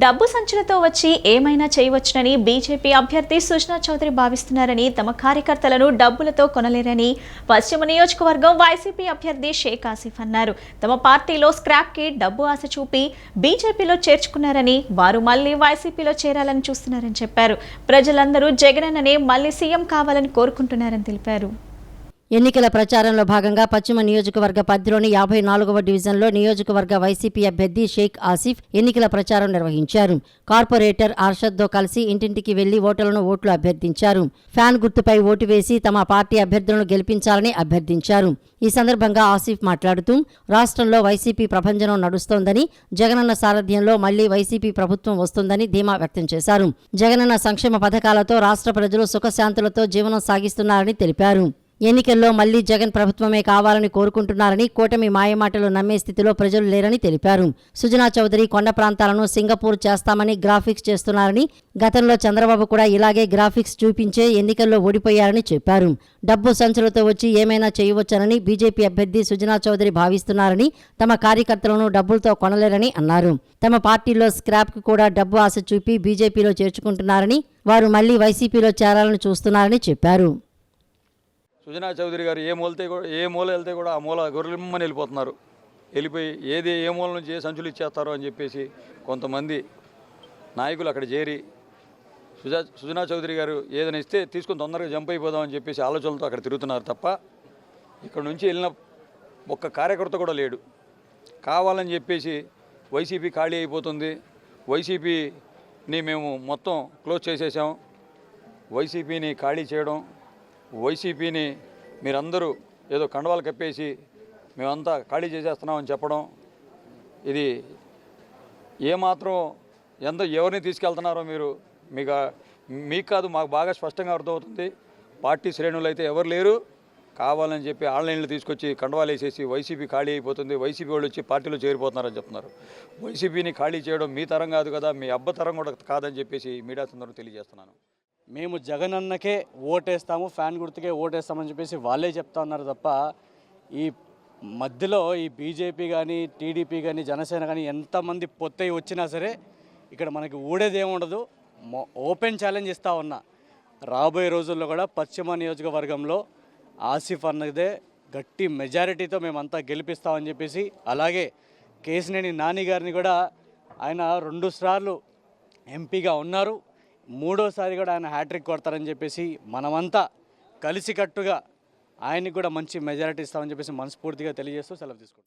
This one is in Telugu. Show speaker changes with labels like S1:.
S1: డబ్బు సంచులతో వచ్చి ఏమైనా చేయవచ్చునని బీజేపీ అభ్యర్థి సుజనా చౌదరి భావిస్తున్నారని, తమ కార్యకర్తలను డబ్బులతో కొనలేరని పశ్చిమ నియోజకవర్గం వైసీపీ అభ్యర్థి షేక్ ఆసిఫ్ అన్నారు. తమ పార్టీలో స్క్రాప్ కి డబ్బు ఆశ చూపి బీజేపీలో చేర్చుకున్నారని, వారు మళ్లీ వైసీపీలో చేరాలని చూస్తున్నారని చెప్పారు. ప్రజలందరూ జగనన్ననే మళ్లీ సీఎం కావాలని కోరుకుంటున్నారని తెలిపారు.
S2: ఎన్నికల ప్రచారంలో భాగంగా పశ్చిమ నియోజకవర్గ పరిధిలోని 54వ డివిజన్లో నియోజకవర్గ వైసీపీ అభ్యర్థి షేక్ ఆసిఫ్ ఎన్నికల ప్రచారం నిర్వహించారు. కార్పొరేటర్ అర్షద్తో కలిసి ఇంటింటికి వెళ్లి ఓట్లు అభ్యర్థించారు. ఫ్యాన్ గుర్తుపై ఓటు వేసి తమ పార్టీ అభ్యర్థులను గెలిపించాలని అభ్యర్థించారు. ఈ సందర్భంగా ఆసిఫ్ మాట్లాడుతూ, రాష్ట్రంలో వైసీపీ ప్రభంజనం నడుస్తోందని, జగనన్న సారథ్యంలో మళ్లీ వైసీపీ ప్రభుత్వం వస్తుందని ధీమా వ్యక్తం చేశారు. జగనన్న సంక్షేమ పథకాలతో రాష్ట్ర ప్రజలు సుఖశాంతులతో జీవనం సాగిస్తున్నారని తెలిపారు. ఎన్నికల్లో మళ్లీ జగన్ ప్రభుత్వమే కావాలని కోరుకుంటున్నారని, కూటమి మాయమాటలు నమ్మే స్థితిలో ప్రజలు లేరని తెలిపారు. సుజనా చౌదరి కొండ ప్రాంతాలను సింగపూర్ చేస్తామని గ్రాఫిక్స్ చేస్తున్నారని, గతంలో చంద్రబాబు కూడా ఇలాగే గ్రాఫిక్స్ చూపించే ఎన్నికల్లో ఓడిపోయారని చెప్పారు. డబ్బు సంచులతో వచ్చి ఏమైనా చేయవచ్చనని బీజేపీ అభ్యర్థి సుజనా చౌదరి భావిస్తున్నారని, తమ కార్యకర్తలను డబ్బులతో కొనలేరని అన్నారు. తమ పార్టీలో స్క్రాప్కి కూడా డబ్బు ఆశ చూపి బీజేపీలో చేర్చుకుంటున్నారని, వారు మళ్లీ వైసీపీలో చేరాలని చూస్తున్నారని చెప్పారు.
S3: సుజనా చౌదరి గారు ఏ మూల వెళ్తే కూడా ఆ మూల గొర్రెమ్మని వెళ్ళిపోతున్నారు. వెళ్ళిపోయి ఏ మూల నుంచి ఏ సంచులు ఇచ్చేస్తారో అని చెప్పేసి కొంతమంది నాయకులు అక్కడ చేరి సుజనా చౌదరి గారు ఏదైనా ఇస్తే తీసుకొని తొందరగా జంప్ అయిపోదామని చెప్పేసి ఆలోచనలతో అక్కడ తిరుగుతున్నారు తప్ప, ఇక్కడ నుంచి వెళ్ళిన ఒక్క కార్యకర్త కూడా లేడు. కావాలని చెప్పేసి వైసీపీ ఖాళీ అయిపోతుంది, వైసీపీని మేము మొత్తం క్లోజ్ చేసేసాం, వైసీపీని ఖాళీ చేయడం, వైసీపీని మీరందరూ ఏదో కండవాలు కప్పేసి మేమంతా ఖాళీ చేసేస్తున్నామని చెప్పడం, ఇది ఏమాత్రం ఎవరిని తీసుకెళ్తున్నారో మీకు కాదు, మాకు బాగా స్పష్టంగా అర్థమవుతుంది. పార్టీ శ్రేణులు అయితే ఎవరు లేరు, కావాలని చెప్పి ఆన్లైన్లో తీసుకొచ్చి కండవాలు వేసేసి వైసీపీ ఖాళీ అయిపోతుంది, వైసీపీ వాళ్ళు వచ్చి పార్టీలో చేరిపోతున్నారని చెప్తున్నారు. వైసీపీని ఖాళీ చేయడం మీ తరం కాదు కదా, మీ అబ్బ తరం కూడా కాదని చెప్పేసి మీడియా సందర్భంగా తెలియజేస్తున్నాను.
S4: మేము జగనన్నకే ఓటేస్తాము, ఫ్యాన్ గుర్తుకే ఓటేస్తామని చెప్పేసి వాళ్ళే చెప్తా ఉన్నారు తప్ప, ఈ మధ్యలో ఈ బీజేపీ కానీ టీడీపీ కానీ జనసేన కానీ ఎంతమంది పొత్తై వచ్చినా సరే ఇక్కడ మనకి ఊడేది ఏముండదు. ఓపెన్ ఛాలెంజ్ ఇస్తూ ఉన్నా, రాబోయే రోజుల్లో కూడా పశ్చిమ నియోజకవర్గంలో ఆసిఫ్ అన్నదే గట్టి మెజారిటీతో మేమంతా గెలిపిస్తామని చెప్పేసి, అలాగే కేసినేని నాని గారిని కూడా ఆయన 2 సార్లు ఎంపీగా ఉన్నారు, 3వసారి కూడా ఆయన హ్యాట్రిక్ కొడతారని చెప్పేసి మనమంతా కలిసికట్టుగా ఆయనకి కూడా మంచి మెజారిటీ ఇస్తామని చెప్పేసి మనస్ఫూర్తిగా తెలియజేస్తూ సెలవు తీసుకుంటాం.